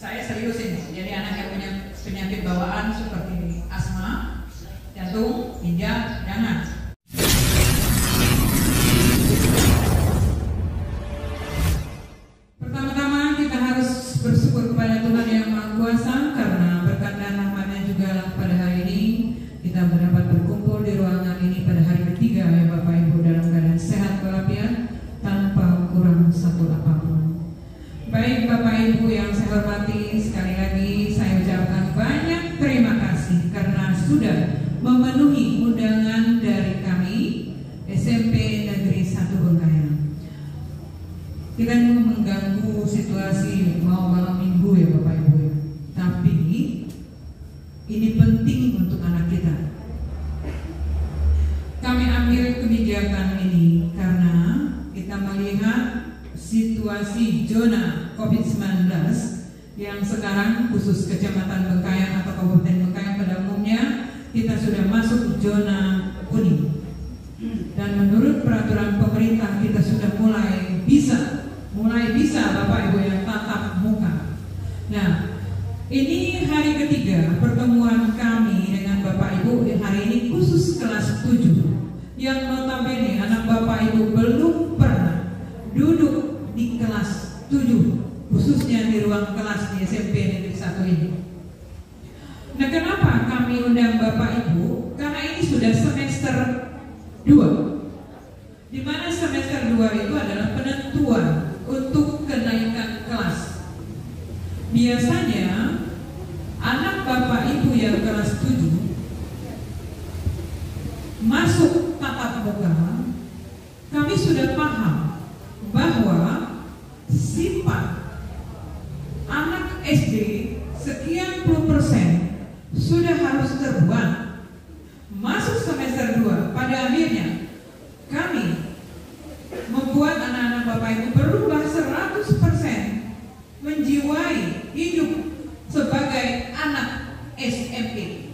Saya serius ini. Jadi anak yang punya penyakit bawaan seperti asma, jantung, ginjal, jangan. Pertama-tama kita harus bersyukur kepada Tuhan Yang Maha Kuasa karena berkat dan rahmat-Nya juga pada hari ini kita dapat berkumpul di ruangan ini pada hari ketiga ya Bapak Ibu dalam keadaan sehat walafiat tanpa kurang satu apapun. Baik Bapak Ibu yang saya hormati, sekali lagi saya ucapkan banyak terima kasih karena sudah memenuhi undangan dari kami SMP Negeri 1 Bengkayang. Kita mengganggu situasi mau malam minggu ya Bapak Ibu, tapi ini penting untuk anak kita. Kami ambil kebijakan ini karena kita melihat situasi zona COVID-19 yang sekarang khusus Kecamatan Bengkayang atau Kabupaten Bengkayang pada umumnya kita sudah masuk zona kuning. Dan menurut peraturan pemerintah kita sudah mulai bisa Bapak Ibu yang tatap muka. Nah, ini hari ketiga pertemuan kami dengan Bapak Ibu hari ini khusus kelas 7 yang notabene anak Bapak Ibu belum pernah duduk di kelas 7 khususnya di ruang kelas di SMP Negeri 1 ini. Nah, kenapa kami undang Bapak Ibu? Karena ini sudah semester 2 di mana semester 2 itu adalah penentuan untuk kenaikan kelas. Biasanya anak Bapak Ibu yang kelas 7 masuk tatap muka, kami sudah paham bahwa sifat anak SD sekian puluh persen sudah harus terbuang. Masuk semester 2 pada akhirnya kami membuat anak-anak Bapak Ibu berubah 100% menjiwai hidup sebagai anak SMP.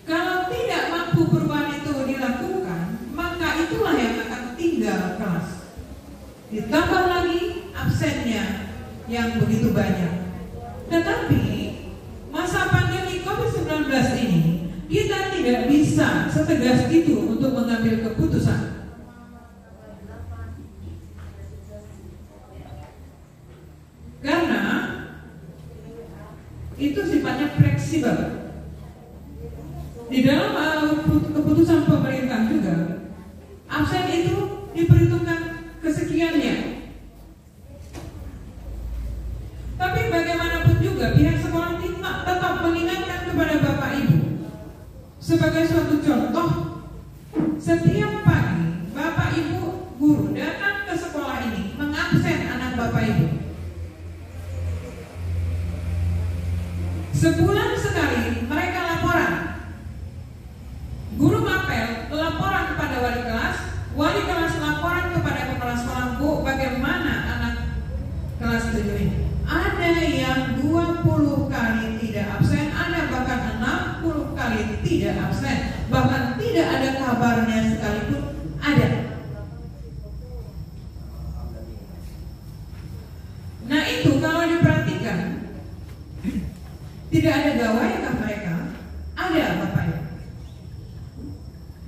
Kalau tidak mampu perubahan itu dilakukan, maka itulah yang akan tinggal kelas. Ditambah lagi absennya yang begitu banyak. Tetapi masa pandemi COVID-19 ini kita tidak bisa setegas itu untuk mengambil keputusan. Karena itu sifatnya fleksibel. Di dalam keputusan pemerintah juga absen itu diperhitungkan kesekiannya. Tapi bagaimanapun juga pihak sekolah tetap mengingatkan kepada Bapak Ibu sebagai suatu contoh, setiap pagi Bapak Ibu guru datang ke sekolah ini mengabsen anak Bapak Ibu. Sebulan sekali mereka laporan. Guru mapel laporan kepada wali kelas laporan kepada kepala sekolah, Bu, bagaimana anak kelas 7 ini? Ada yang 20 kali tidak absen, ada bahkan 60 kali tidak absen, bahkan tidak ada kabarnya sekalipun ada. Nah itu kalau diperhatikan, tidak ada gawaikah mereka? Ada Bapak Ibu.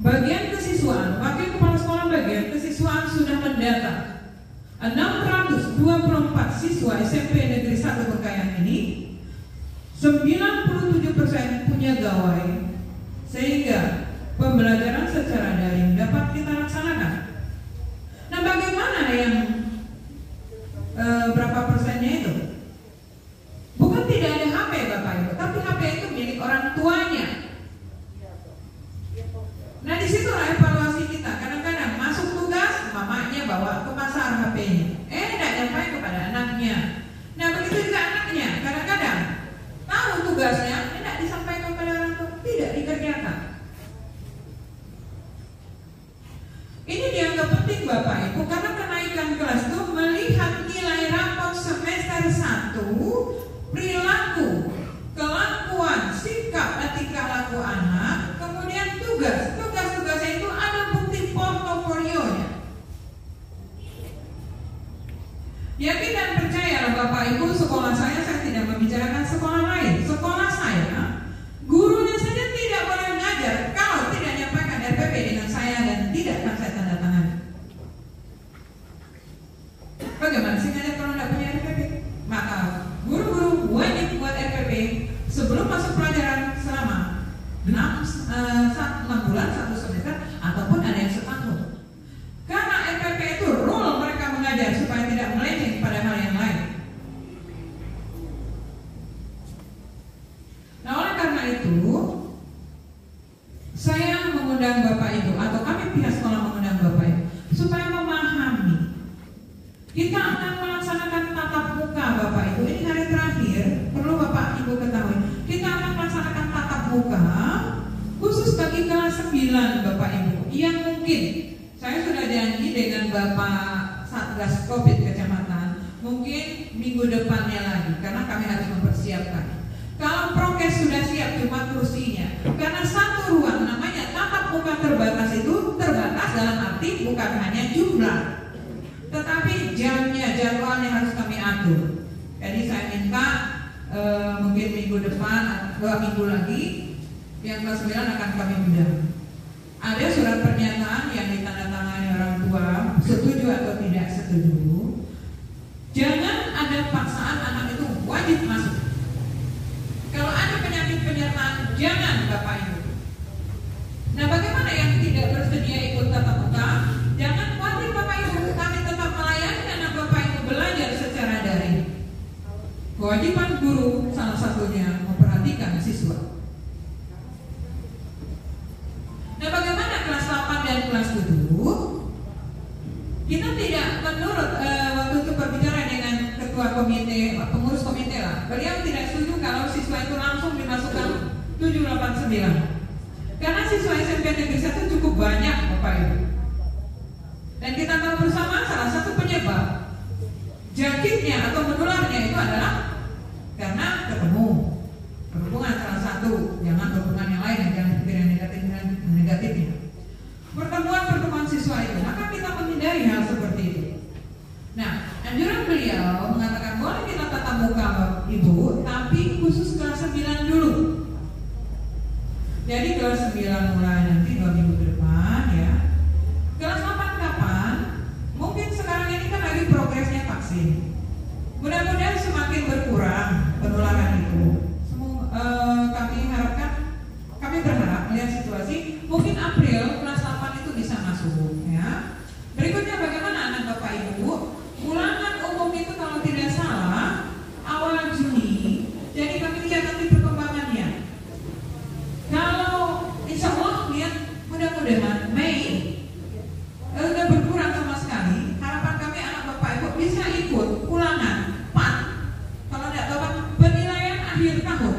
Bagian kesiswaan, wakil kepala sekolah bagian kesiswaan sudah mendata 624 siswa SMP Negeri 1 Bengkayang ini, 97% punya gawai, sehingga pembelajaran secara daring dapat kita laksanakan. Nah, bagaimana yang berapa persennya itu? Bukan tidak ada HP Bapak Ibu, tapi HP itu milik orang tuanya. Nah, disitulah evaluasi kita. Kadang-kadang masuk tugas, mamanya bawa ke pasar HP-nya. Tidak nyampe kepada anaknya. Nah, begitu juga anaknya. Kadang-kadang tahu tugasnya, tidak disampaikan kepada orang tua, tidak dikerjakan. Ini dianggap penting Bapak Ibu karena kenaikan kelas itu melihat nilai rapot semester 1, perilaku, kelakuan, sikap, etika laku anak, kemudian tugas-tugasnya itu ada bukti portofolionya. Yakin dan percayalah Bapak Ibu, sekolah Bapak Ibu yang mungkin saya sudah janji dengan Bapak Satgas Covid Kecamatan, mungkin minggu depannya lagi, karena kami harus mempersiapkan. Kalau prokes sudah siap cuma kursinya, karena satu ruang namanya tatap muka terbatas itu terbatas dalam arti bukan hanya jumlah, tetapi jamnya, jadwalnya harus kami atur. Jadi saya minta mungkin minggu depan, 2 minggu lagi, yang kelas 9 akan kami undang. Ada surat pernyataan yang ditandatangani orang tua, setuju atau tidak setuju. Jangan ada paksaan anak itu wajib masuk. Kalau ada penyakit penyertaan, jangan Bapak Ibu. Nah, bagaimana yang tidak bersedia ikut tatap muka? Jangan khawatir Bapak Ibu, kami tetap melayani anak Bapak Ibu belajar secara daring. Kewajiban guru salah satunya memperhatikan siswa. Nah, bagaimana kelas 8 dan kelas 7? Kita tidak menurut waktu itu berbicara dengan ketua komite, pengurus komite lah. Beliau tidak setuju kalau siswa itu langsung dimasukkan 789. Karena siswa SMP Negeri 1 cukup banyak Bapak Ibu. Dan kita tahu bersama salah satu penyebab jangkitnya atau menularnya itu adalah karena ketemu. Berhubungan salah satu, jangan berhubungan yang lain, jangan pikir yang negatifnya. Pertemuan siswa itu, maka kita menghindari hal seperti itu. Nah, anjuran beliau mengatakan boleh kita tatap muka Ibu, tapi khusus kelas 9 dulu. Jadi kelas 9 mulai nanti 2 minggu ke depan ya. Kelas 8 kapan? Mungkin sekarang ini kan lagi progresnya vaksin. Mudah-mudahan semakin berkurang penularan itu. Kami berharap melihat situasi, mungkin April kelas 8 itu bisa masuk ya. Berikutnya bagaimana anak Bapak Ibu? Ulangan umum itu kalau tidak salah awal Juni. Jadi kami lihat nanti perkembangannya. Kalau insya Allah lihat mudah-mudahan Mei udah berkurang sama sekali. Harapan kami anak Bapak Ibu bisa ikut ulangan 4. Kalau tidak dapat penilaian akhir tahun,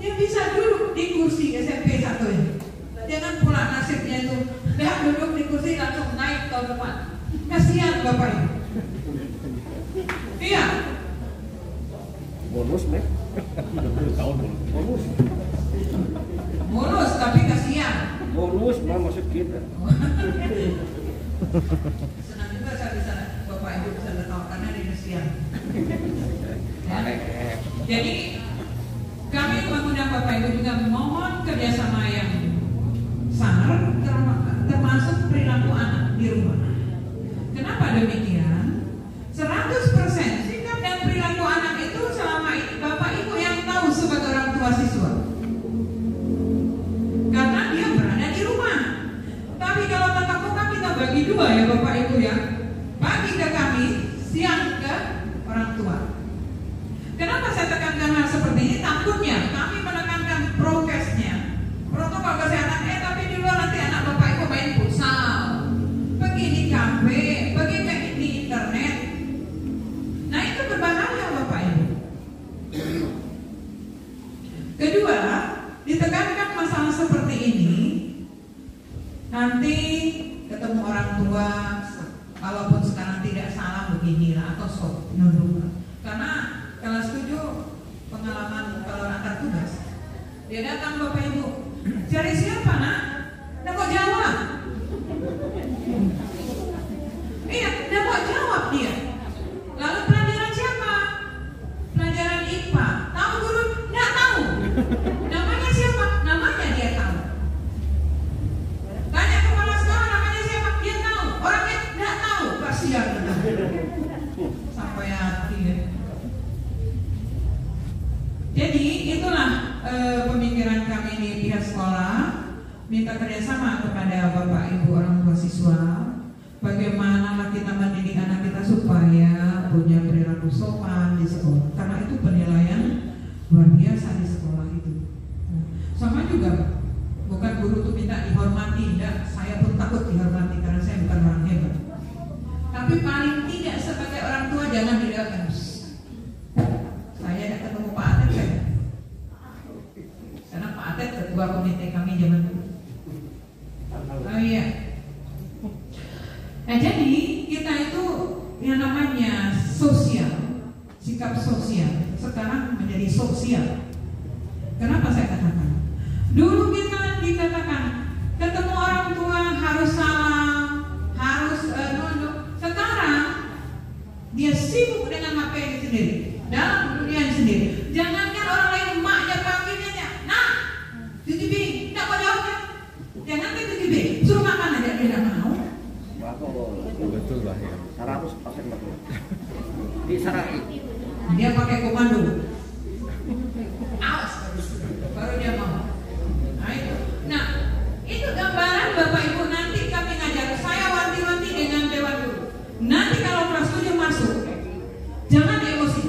dia bisa duduk di kursi SMP 1 ini. Jangan pula nasibnya itu tidak duduk di kursi langsung naik tahun depan. Kasihan Bapak Ibu. Iya. Bonus nih. Tahun bonus. Bonus tapi kasihan. Bonus mah maksud kita. Senang juga saya bisa Bapak Ibu bisa tahu karena di kasihan. Ya. Jadi kami mengundang Bapak Ibu juga mohon kerjasama yang sangat termasuk perilaku anak di rumah. Kenapa demikian? 100% sikap dan perilaku anak itu selama ini Bapak Ibu yang tahu sebagai orang tua siswa. Karena dia berada di rumah. Tapi kalau tatap muka kita bagi dua ya Bapak Ibu ya. Bagi ke kami, siang ke orang tua. Kenapa saya tekankan hal seperti ini? Takutnya kami menekankan prokesnya, protokol kesehatan, tapi di luar nanti anak Bapak Ibu main futsal, pergi di kafe, pergi di internet. Nah itu berbahaya Bapak Ibu. Kedua, ditekankan masalah seperti ini. Nanti ketemu orang tua, walaupun sekarang tidak salah beginilah atau sok nunduk. Karena kelas 7 pengalaman kalau antar tugas, dia datang Bapak Ibu, cari siapa nak? Dia kok jawab? Iya, dia kok jawab dia. Lalu pelajaran siapa? Pelajaran IPA. Tahu guru? Nggak tahu. Namanya siapa? Namanya dia tahu. Tanya kepala sekolah namanya siapa? Dia tahu. Orangnya nggak tahu. Kasihan benar. Sampai hati ya. Jadi itulah pemikiran kami di pihak sekolah, minta kerjasama kepada Bapak Ibu orang tua siswa. Bagaimana kita mendidik anak kita supaya punya perilaku sopan di sekolah. Karena itu penilaian luar biasa di sekolah itu. Sama juga, bukan guru itu minta dihormati, tidak. Saya pun takut dihormati karena saya bukan orang hebat. Tapi paling tidak sebagai orang tua jangan dilakukan. Saya tidak ketemu Pak Atet saya. Karena Pak Atet ketua komite kami zaman dulu. sosial, sekarang menjadi sosial. Kenapa saya katakan? Dulu kita dikatakan ketemu orang tua harus salam, harus nunduk. Sekarang dia sibuk dengan HP-nya sendiri, dalam dunia sendiri. Jangankan orang lain, emaknya panggilnya, nah, cuci piring, tidak mau jawabnya. Jangan cuci piring, suruh makan aja dia tidak mau. Betul lah ya. 100% betul. Disarai. Dia pakai komando. Awas, baru dia mau. Nah, itu gambaran Bapak Ibu. Nanti kami ngajar, saya wanti-wanti dengan Dewan Guru. Nanti kalau kelas 7 masuk, jangan emosi.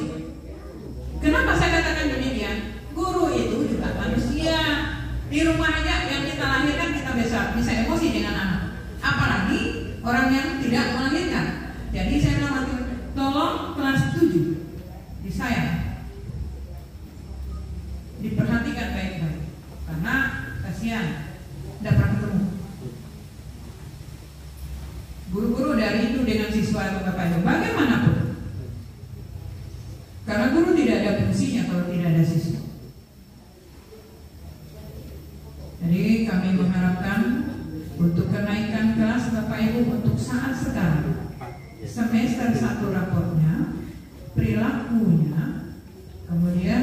Kenapa saya katakan demikian? Guru itu juga manusia. Di rumah aja yang kita lahirkan kita bisa emosi dengan anak. Apalagi orang yang tidak melahirkan. Jadi saya bilang, tolong kelas 7 disayang, diperhatikan baik-baik, karena kasihan tidak pernah ketemu. Guru-guru dari itu dengan siswa atau Bapak Ibu bagaimanapun, karena guru tidak ada fungsinya kalau tidak ada siswa. Jadi kami mengharapkan untuk kenaikan kelas Bapak Ibu untuk saat sekarang, semester 1 raportnya, perilakunya, kemudian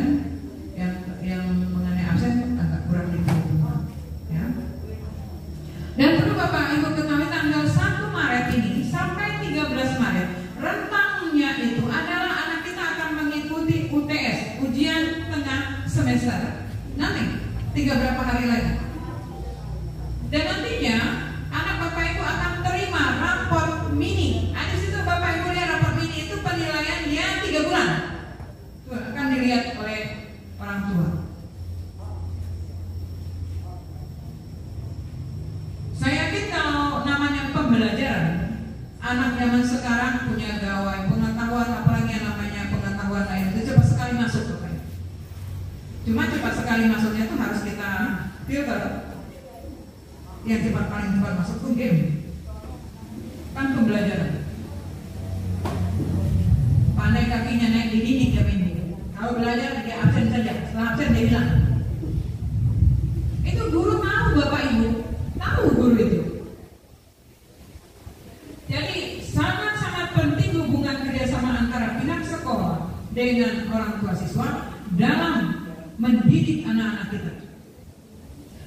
yang mengenai absen agak kurang diperhitungkan, ya. Dan perlu Bapak Ibu ketahui tanggal 1 Maret ini sampai 13 Maret rentangnya itu adalah anak kita akan mengikuti UTS, ujian tengah semester. Nanti 3 berapa hari lagi. Dan nantinya anak Bapak Ibu akan terima raport mini. Di situ Bapak Ibu lihat raport mini itu penilaiannya 3 bulan. Tuh, akan dilihat oleh orang tua. Saya yakin kalau namanya pembelajaran, anak zaman sekarang punya gawai pengetahuan, apalagi yang namanya pengetahuan lain itu cepat sekali masuk Bapak Ibu. Cuma cepat sekali masuknya itu harus kita filter. Yang paling cepat masuk tuh game, kan pembelajaran. Pandai kakinya naik di dinding dia main game. Kalau belajar dia absen saja, setelah absen dia hilang. Itu guru tahu Bapak Ibu, tahu guru itu. Jadi sangat-sangat penting hubungan kerjasama antara pihak sekolah dengan orang tua siswa dalam mendidik anak-anak kita.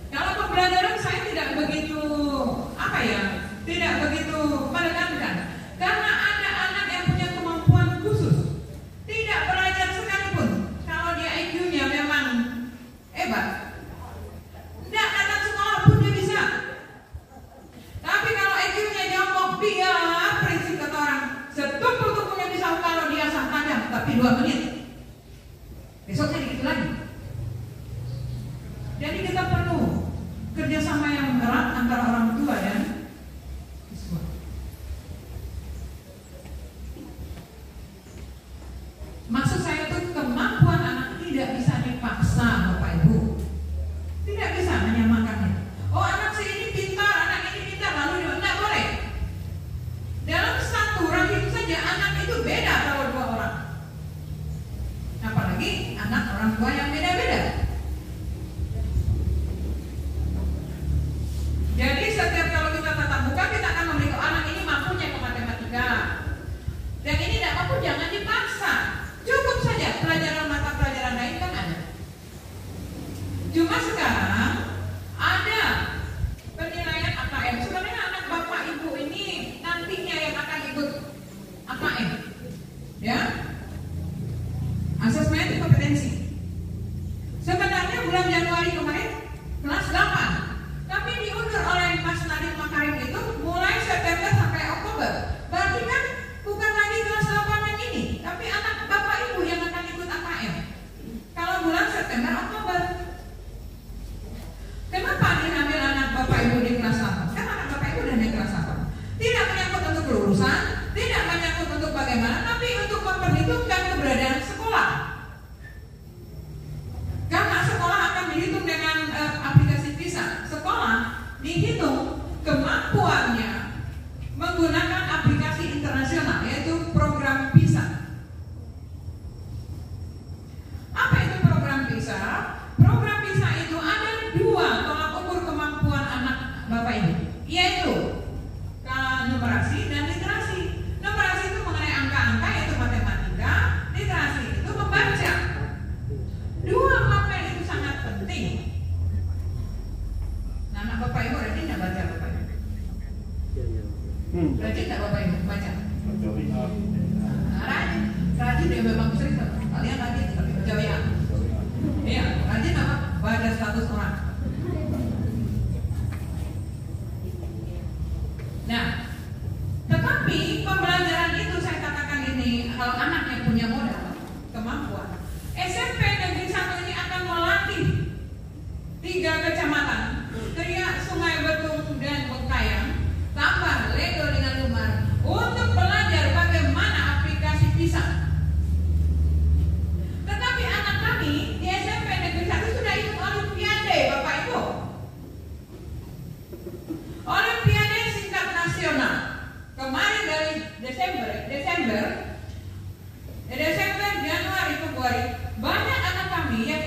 Kalau pembelajaran saya tidak begitu tidak begitu menekankan, karena ada anak yang punya kemampuan khusus, tidak belajar sekalipun. Kalau dia IQ-nya memang hebat, tidak datang sekolah pun dia bisa. Tapi kalau IQ-nya jongkok, dia prinsip kata orang, setumpuk-tumpuknya bisa kalau dia asah tajam, tapi 2 menit, besoknya dikit lagi. Jadi kita perlu kerjasama yang erat antara orang tua dan siswa. Maksud saya itu kemampuan anak tidak bisa dipaksa Bapak Ibu, tidak bisa menyamakannya. Oh anak ini pintar, anak ini pintar, lalu tidak boleh. Dalam satu rahim saja anak itu beda kalau 2 orang, apalagi anak orang tua yang beda-beda. Jadi setiap kalau kita tatap muka kita akan memberitahu anak ini mampunya ke matematika, dan ini tidak mampu jangan dipaksa, cukup saja pelajaran mata pelajaran lain kan ada. Cuma sekarang ada penilaian AKM. Sebenarnya anak Bapak Ibu ini nantinya yang akan ikut AKM, ya, asesmen kompetensi. Sebenarnya bulan Januari kemarin kelas 8. Tapi diundur oleh Mas Nadiem Makarim itu mulai September sampai Oktober. Berarti kan bukan lagi kelas 8 ini, tapi anak Bapak Ibu yang akan ikut AKM. Kalau bulan September Oktober.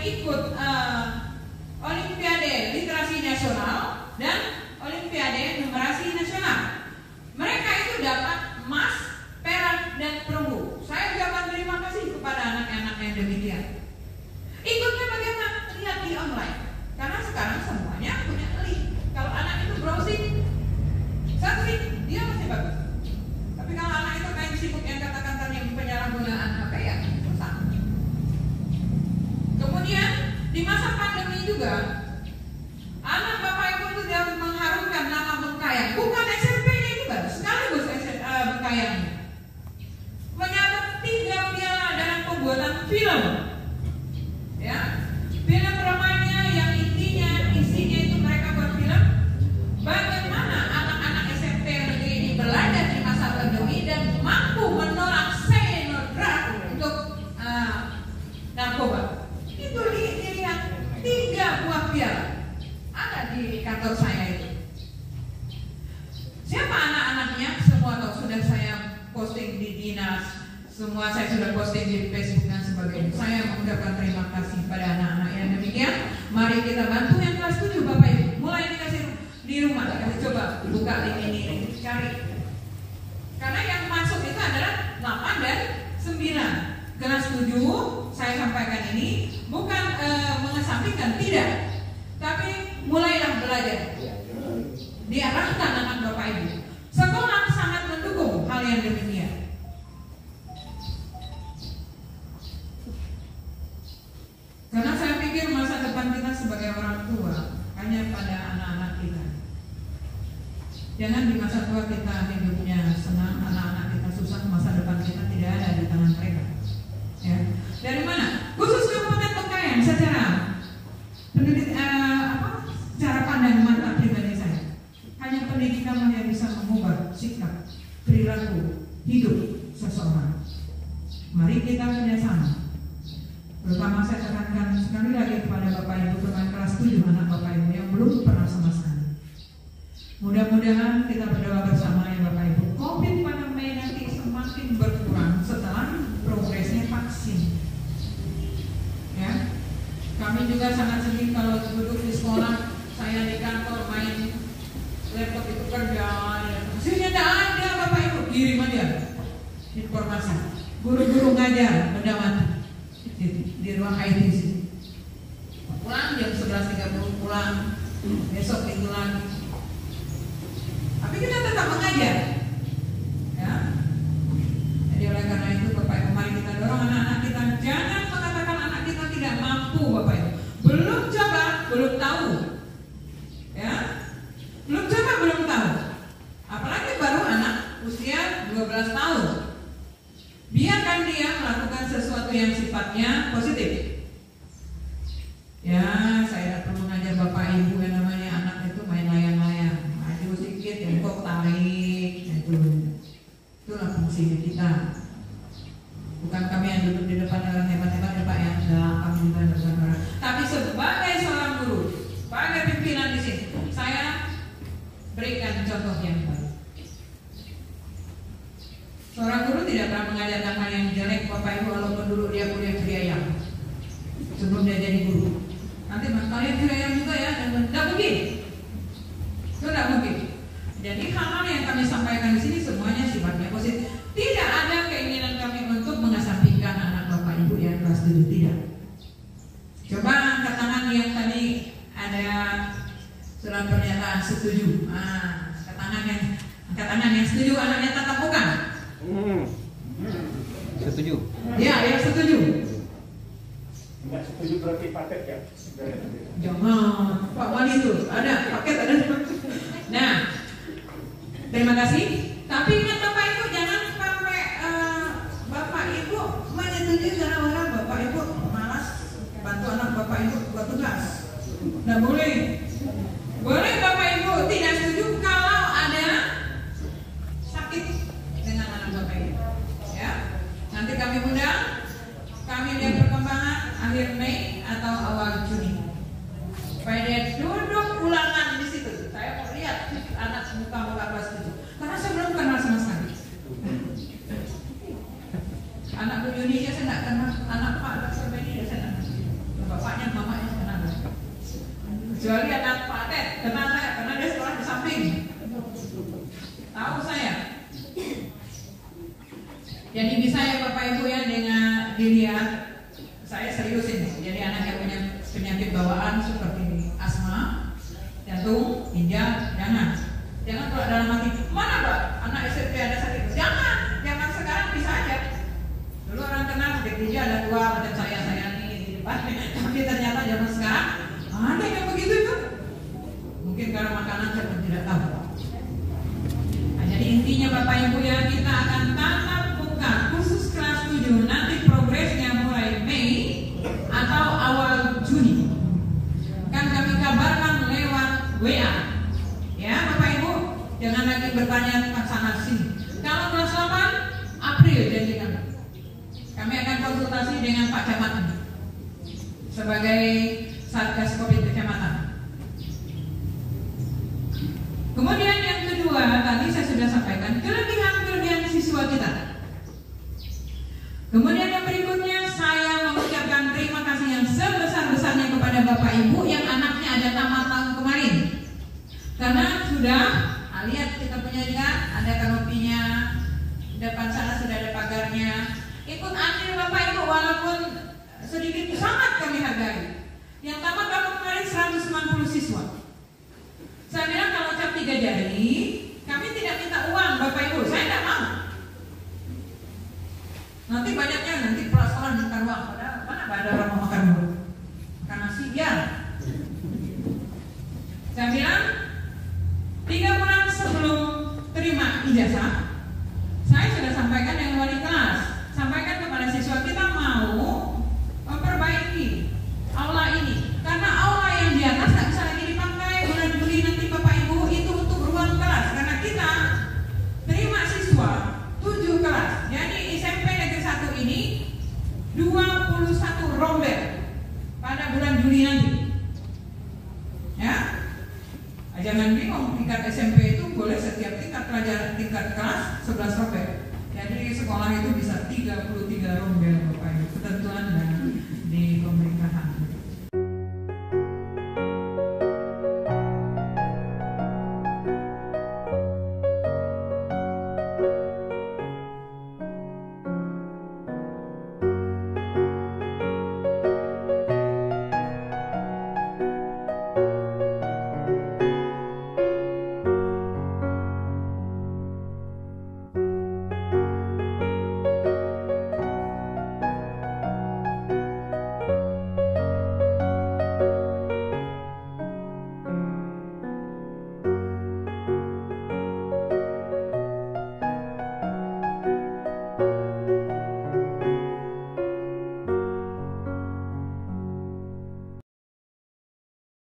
ikut Olimpiade Literasi Nasional dan Olimpiade Numerasi Nasional. Mereka itu dapat emas, perak, dan perunggu. Saya ucapkan terima kasih kepada anak-anak yang demikian. Ikutnya bagaimana? Lihat di online. Karena sekarang semuanya punya link. Kalau anak itu browsing, searching, dia masih bagus. Tapi kalau anak itu main sibuk yang kata-kata yang penyalahgunaan HP ya, susah. Kemudian di masa pandemi juga, anak bapak ibu itu dapat mengharumkan nama Bengkayang. Bukan SMP-nya juga, sekaligus Bengkayangnya. Menyabet 3 piala dalam pembuatan film. Ya, film remaja yang isinya itu mereka buat film. Bagaimana anak-anak SMP negeri ini belajar di masa pandemi dan mampu menolak senodrak untuk narkoba. Itu dilihat 3 buah piala ada di kantor saya itu. Siapa anak-anaknya? Semua tahu, sudah saya posting di dinas, semua saya sudah posting di Facebook dan sebagainya. Saya mengucapkan terima kasih pada anak-anak yang demikian. Mari kita bantu yang kelas 7 Bapak Ibu. Mulai dikasih di rumah, dikasih coba buka link ini, cari. Karena yang masuk itu adalah 8 dan 9. Kelas 7 saya sampaikan ini bukan mengesampingkan, tidak. Tapi mulailah belajar. Diarahkan anak Bapak Ibu. Sekolah sangat mendukung hal yang demikian. Karena saya pikir masa depan kita sebagai orang tua hanya pada anak-anak kita. Jangan di masa tua kita hidupnya senang, anak-anak kita susah, masa depan kita tidak ada di tangan mereka. Ya. Dari mana? Khusus Kabupaten Bengkayang secara cara pandang mata pribadi saya. Hanya pendidikan yang bisa mengubah sikap, perilaku, hidup seseorang. Mari kita kerjasama. Terutama saya tekankan sekali lagi kepada Bapak Ibu teman kelas 7 anak Bapak Ibu yang belum pernah sama sekali. Mudah-mudahan kita berdoa bersama ya Bapak Ibu. COVID pada Mei nanti semakin berkurang setelah progresnya vaksin. Ya, kami juga sangat sedih kalau duduk di sekolah, saya di kantor main laptop itu kerja, hasilnya tidak ada Bapak Ibu, kirim aja informasi. Guru-guru ngajar benda mati di ruang IT sini. Pulang jam 11.30 pulang, besok minggu lagi. Tapi kita tetap mengajar. Ya. Jadi oleh karena itu Bapak Ibu, mari kita dorong anak-anak kita. Jangan mengatakan anak kita tidak mampu Bapak Ibu. Belum coba, belum tahu. Ya. Belum coba, belum tahu. Apalagi baru anak usia 12 tahun. Biarkan dia melakukan sesuatu yang sifatnya positif. Ya, saya tidak perlu mengajar Bapak Ibu yang namanya anak itu main layang-layang, maju sedikit, jongkok, tarik, itulah fungsi kita. Bukan kami yang duduk di depan orang hebat-hebat ya Pak ya, enggak, kami juga bersama. Tapi sebagai seorang guru, sebagai pimpinan di sini, saya berikan contoh yang baik. Seorang guru tidak pernah mengajarkan hal yang jelek Bapak Ibu, walaupun dulu dia kuliah biaya sebelum dia jadi guru. Nanti mas kalian biaya juga ya, dan tidak mungkin, itu tidak mungkin. Jadi hal-hal yang kami sampaikan di sini semuanya sifatnya positif. Tidak ada keinginan kami untuk mengesampingkan anak Bapak Ibu yang kelas 7, tidak. Coba angkat tangan yang tadi ada surat pernyataan setuju. Angkat tangan yang setuju anaknya tatap muka. Setuju? Ya, yang setuju. Enggak setuju berarti paket ya? Jangan, Pak Wali itu ada paket ada. Nah, terima kasih. Tapi ingat Bapak Ibu, jangan sampai Bapak Ibu menyetujui karena orang Bapak Ibu malas bantu anak Bapak Ibu buat tugas. Nah boleh. Boleh Bapak Ibu tidak setuju kalau ada sakit dengan anak Bapak Ibu. Ya, nanti kami undang, kami lihat perkembangan akhir Mei atau awal Juni. Supaya dia duduk ulangan di situ. Saya mau lihat anak muka-muka kelas 7. Karena saya belum kenal sama sekali. Anak Bu Yuni saya tidak kenal, anak Pak Dr. Beni saya tidak kenal. Bapaknya Kecuali anak Pak Ted, kenal saya karena dia sekolah di samping. Tahu saya. Jadi bisa ya Bapak Ibu ya dengan dilihat, saya serius ini. Jadi anak yang punya penyakit bawaan seperti asma, jantung, ginjal, jangan kalau dalam hati, mana Pak, anak SMP ada sakit, jangan sekarang bisa aja. Dulu orang kenal sakit ginjal ada dua macam saya nih di depan, tapi ternyata zaman sekarang ada yang begitu itu. Mungkin karena makanan saya pun tidak tahu. Nah, jadi intinya Bapak Ibu ya, kita akan tatap muka khusus kelas 7 nanti progresnya mulai Mei atau awal Juni. Kan kami kabarkan lewat WA. Ya Bapak Ibu, jangan lagi bertanya tentang sana sini. Kalau kelas 8 April janji kami. Kami akan konsultasi dengan Pak Camat sebagai Satgas Covid Kecamatan. Kemudian yang kedua, tadi saya sudah sampaikan kelebihan siswa kita. Kemudian yang berikutnya, saya mengucapkan terima kasih yang sebesar-besarnya kepada Bapak Ibu yang anaknya ada tamat tahun kemarin. Karena sudah, lihat kita punya juga, ada kanopinya, depan sana sudah ada pagarnya. Ikut andil Bapak Ibu walaupun sedikit sangat kami hargai. Yang tamat tahun kemarin 190 siswa. Saya bilang kalau cap 3 jari, kami tidak minta uang Bapak Ibu, saya tidak mau. Nanti banyaknya nanti sekolah minta uang, padahal mana ada orang mau makan dulu, makan nasi ya. Saya bilang 3 bulan sebelum terima ijazah, saya sudah sampaikan dengan wali kelas, sampaikan kepada siswa kita mau memperbaiki aula ini, karena aula yang di atas tak bisa lagi dipakai. Bulan Juli nanti Bapak Ibu itu untuk ruang kelas, karena kita terima siswa 7 kelas. Jadi SMP Negeri 1 ini 21 rombel pada bulan Juli nanti. Ya, jangan bingung, tingkat SMP itu boleh setiap tingkat pelajaran tingkat kelas 11 rombel. Jadi sekolah itu bisa 33 rombel Bapak Ibu, ketentuan dari